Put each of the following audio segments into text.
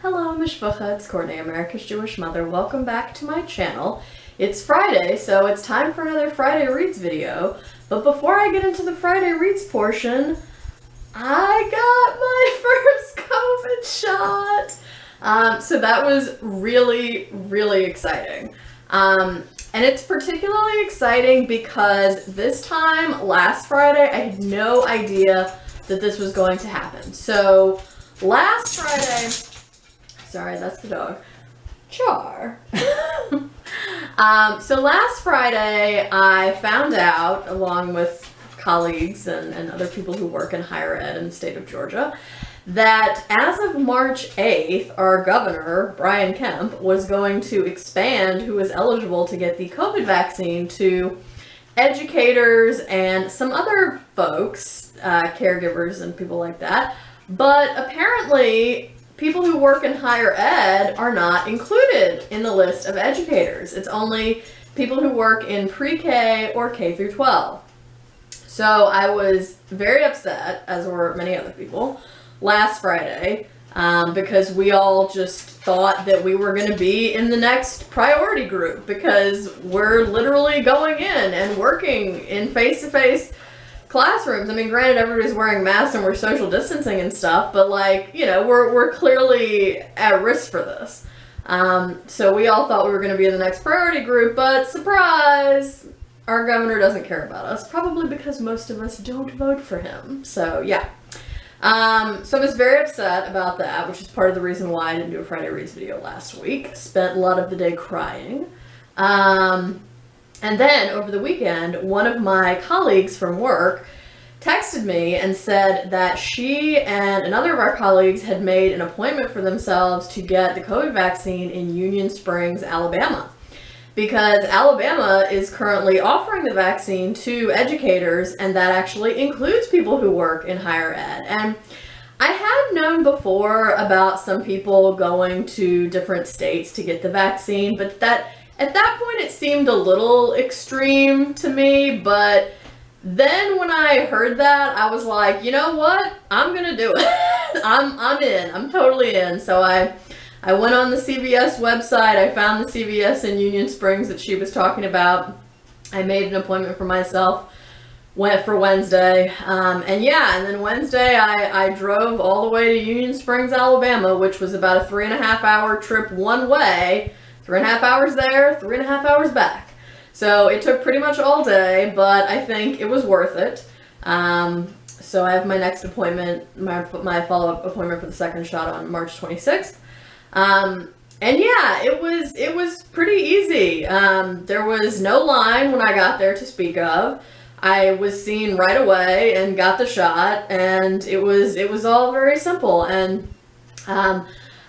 Hello, Mishpacha, it's Courtney, America's Jewish mother. Welcome back to my channel. It's Friday, so it's time for another Friday Reads video. But before I get into the Friday Reads portion, I got my first COVID shot. So that was really, really exciting. And it's particularly exciting because this time, last Friday, I had no idea that this was going to happen. So last Friday, sorry, that's the dog, Char. So last Friday, I found out, along with colleagues and other people who work in higher ed in the state of Georgia, that as of March 8th, our governor, Brian Kemp, was going to expand who is eligible to get the COVID vaccine to educators and some other folks, caregivers and people like that. But apparently, people who work in higher ed are not included in the list of educators. It's only people who work in pre-K or K through 12. So I was very upset, as were many other people, last Friday, because we all just thought that we were going to be in the next priority group because we're literally going in and working in face-to-face classrooms. I mean, granted, everybody's wearing masks and we're social distancing and stuff, but like, you know, we're clearly at risk for this. So we all thought we were going to be in the next priority group, but surprise, our governor doesn't care about us, probably because most of us don't vote for him. So yeah. So I was very upset about that, which is part of the reason why I didn't do a Friday Reads video last week. Spent a lot of the day crying. And then over the weekend, one of my colleagues from work texted me and said that she and another of our colleagues had made an appointment for themselves to get the COVID vaccine in Union Springs, Alabama. Because Alabama is currently offering the vaccine to educators, and that actually includes people who work in higher ed. And I had known before about some people going to different states to get the vaccine, but at that point it seemed a little extreme to me. But then when I heard that, I was like, you know what? I'm gonna do it. I'm in. I'm totally in. So I went on the CVS website. I found the CVS in Union Springs that she was talking about. I made an appointment for myself, went for Wednesday. And then Wednesday I drove all the way to Union Springs, Alabama, which was about a 3.5 hour trip one way. 3.5 hours there, 3.5 hours back. So it took pretty much all day, but I think it was worth it. So I have my next appointment, my follow-up appointment for the second shot on March 26th. And yeah, it was pretty easy. There was no line when I got there to speak of. I was seen right away and got the shot, and it was all very simple. And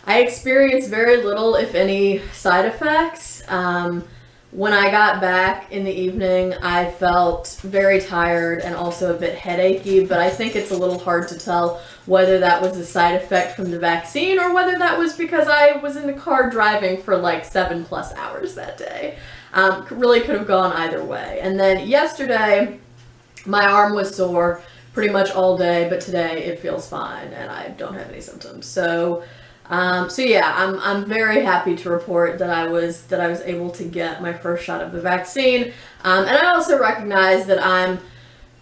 I experienced very little, if any, side effects. When I got back in the evening, I felt very tired and also a bit headachy, but I think it's a little hard to tell whether that was a side effect from the vaccine or whether that was because I was in the car driving for like 7+ hours that day. Really could have gone either way. And then yesterday, my arm was sore pretty much all day, but today it feels fine and I don't have any symptoms. So yeah, I'm very happy to report that I was able to get my first shot of the vaccine. And I also recognize that I'm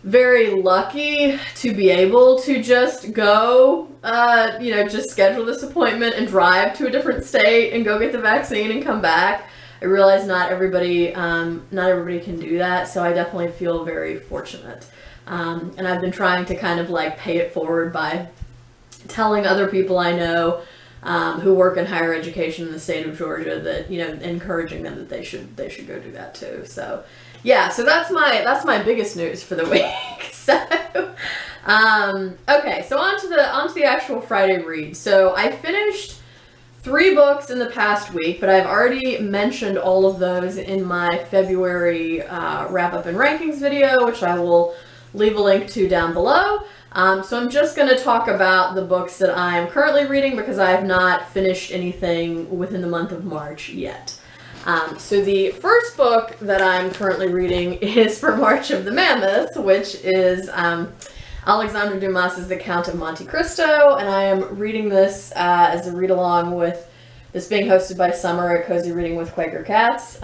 very lucky to be able to just go, just schedule this appointment and drive to a different state and go get the vaccine and come back. I realize not everybody can do that, so I definitely feel very fortunate. And I've been trying to kind of like pay it forward by telling other people I know who work in higher education in the state of Georgia that, encouraging them that they should go do that too. So yeah, so that's my biggest news for the week. So okay, so on to the actual Friday read. So I finished 3 books in the past week, but I've already mentioned all of those in my February wrap up and rankings video, which I will leave a link to down below. So I'm just going to talk about the books that I'm currently reading because I have not finished anything within the month of March yet. So the first book that I'm currently reading is For March of the Mammoth, which is Alexandre Dumas' The Count of Monte Cristo, and I am reading this as a read-along with this being hosted by Summer at Cozy Reading with Quaker Cats.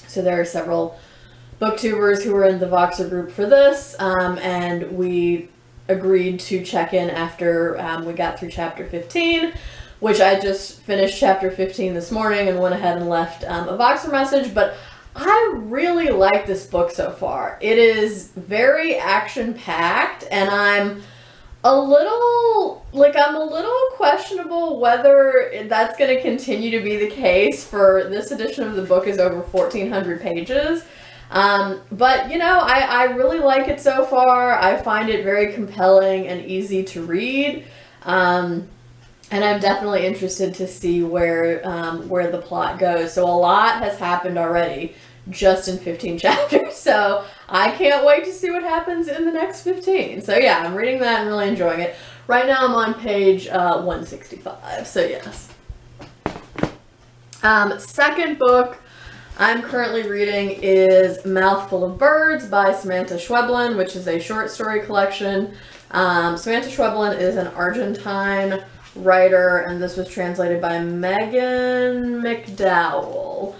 So there are several booktubers who were in the Voxer group for this, and we agreed to check in after we got through chapter 15, which I just finished chapter 15 this morning and went ahead and left a Voxer message, but I really like this book so far. It is very action-packed, and I'm a little questionable whether that's going to continue to be the case for this edition of the book is over 1,400 pages. But, you know, I really like it so far. I find it very compelling and easy to read. And I'm definitely interested to see where the plot goes. So a lot has happened already just in 15 chapters. So I can't wait to see what happens in the next 15. So yeah, I'm reading that and really enjoying it. Right now I'm on page 165. So yes. Second book I'm currently reading is Mouthful of Birds by Samanta Schweblin, which is a short story collection. Samanta Schweblin is an Argentine writer, and this was translated by Megan McDowell.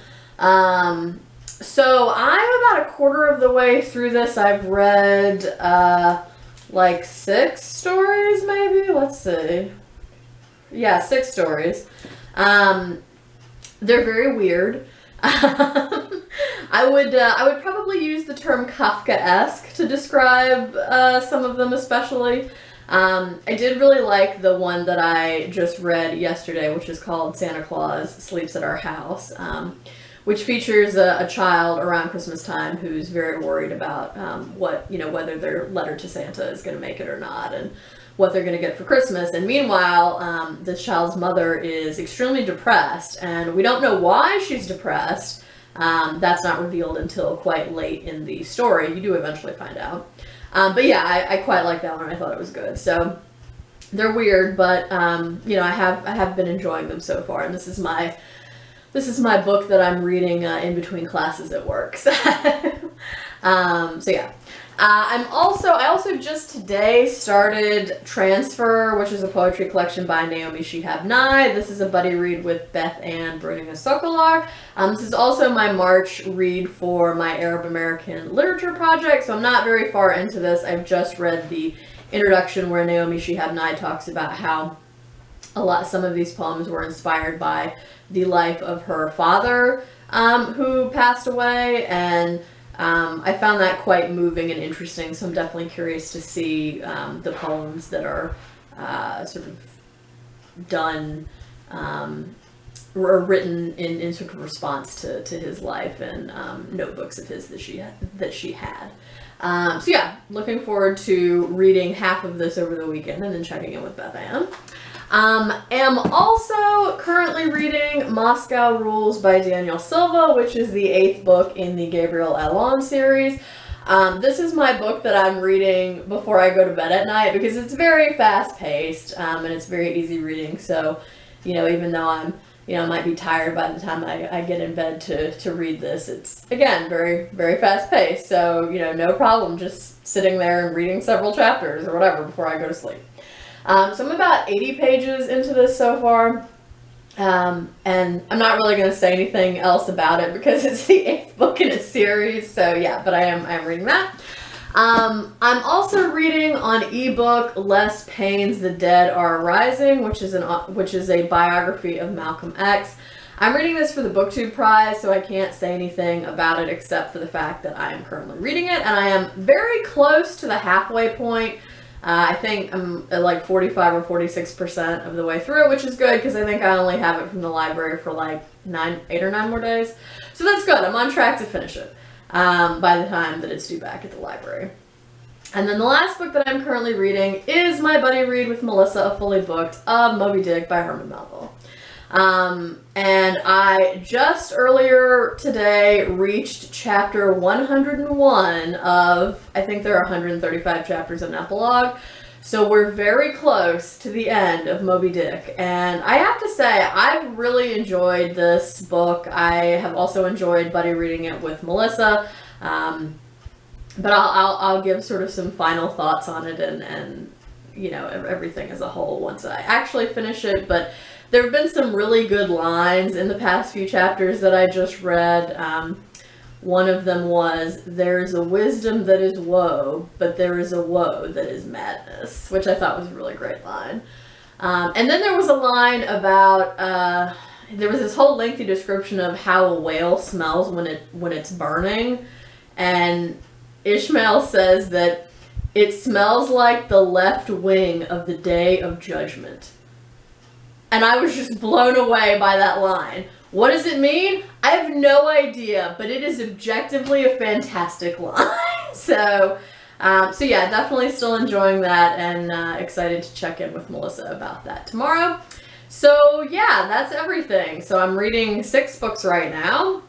So I'm about a quarter of the way through this. I've read like 6 stories maybe. Let's see. Yeah, 6 stories. They're very weird. I would probably use the term Kafkaesque to describe some of them, especially. I did really like the one that I just read yesterday, which is called Santa Claus Sleeps at Our House, which features a child around Christmas time who's very worried about whether their letter to Santa is going to make it or not, and what they're going to get for Christmas. And meanwhile, this child's mother is extremely depressed, and we don't know why she's depressed. That's not revealed until quite late in the story. You do eventually find out. But yeah, I quite like that one. I thought it was good. So they're weird, but I have been enjoying them so far, and this is my book that I'm reading in between classes at work. So yeah. I also just today started Transfer, which is a poetry collection by Naomi Shihab. This is a buddy read with Beth Ann Bruninger Sokolar. This is also my March read for my Arab American literature project, so I'm not very far into this. I've just read the introduction where Naomi Shihab talks about how some of these poems were inspired by the life of her father, who passed away, and I found that quite moving and interesting, so I'm definitely curious to see the poems that are sort of done or written in sort of response to his life, and notebooks of his that she had. So yeah, looking forward to reading half of this over the weekend and then checking in with Beth Ann. Am also currently reading Moscow Rules by Daniel Silva, which is the 8th book in the Gabriel Allon series. This is my book that I'm reading before I go to bed at night because it's very fast-paced, and it's very easy reading. So, even though I might be tired by the time I get in bed to read this, it's, again, very, very fast-paced. So, no problem just sitting there and reading several chapters or whatever before I go to sleep. So I'm about 80 pages into this so far, and I'm not really going to say anything else about it because it's the 8th book in a series, so yeah, but I am reading that. I'm also reading on ebook Les Payne's The Dead Are Rising, which is a biography of Malcolm X. I'm reading this for the BookTube Prize, so I can't say anything about it except for the fact that I am currently reading it, and I am very close to the halfway point. I think I'm at like 45 or 46% of the way through, which is good because I think I only have it from the library for like 8 or 9 more days. So that's good. I'm on track to finish it by the time that it's due back at the library. And then the last book that I'm currently reading is my buddy read with Melissa, Fully Booked, of Moby-Dick by Herman Melville. And I just earlier today reached chapter 101 of, I think there are 135 chapters in epilogue. So we're very close to the end of Moby-Dick. And I have to say, I've really enjoyed this book. I have also enjoyed buddy reading it with Melissa. but I'll give sort of some final thoughts on it and you know, everything as a whole once I actually finish it. But there have been some really good lines in the past few chapters that I just read. One of them was, "There is a wisdom that is woe, but there is a woe that is madness," which I thought was a really great line. And then there was a line about, there was this whole lengthy description of how a whale smells when it's burning. And Ishmael says that it smells like the left wing of the day of judgment. And I was just blown away by that line. What does it mean? I have no idea, but it is objectively a fantastic line. So yeah, definitely still enjoying that, and excited to check in with Melissa about that tomorrow. So yeah, that's everything. So I'm reading 6 books right now.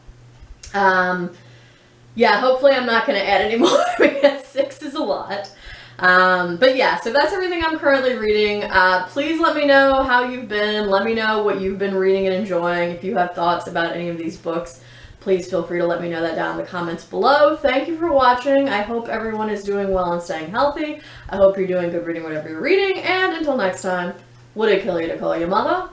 Yeah, hopefully I'm not going to add any more because 6 is a lot. But yeah, so that's everything I'm currently reading. Please let me know how you've been. Let me know what you've been reading and enjoying. If you have thoughts about any of these books, please feel free to let me know that down in the comments below. Thank you for watching. I hope everyone is doing well and staying healthy. I hope you're doing good reading whatever you're reading. And until next time, would it kill you to call you mother?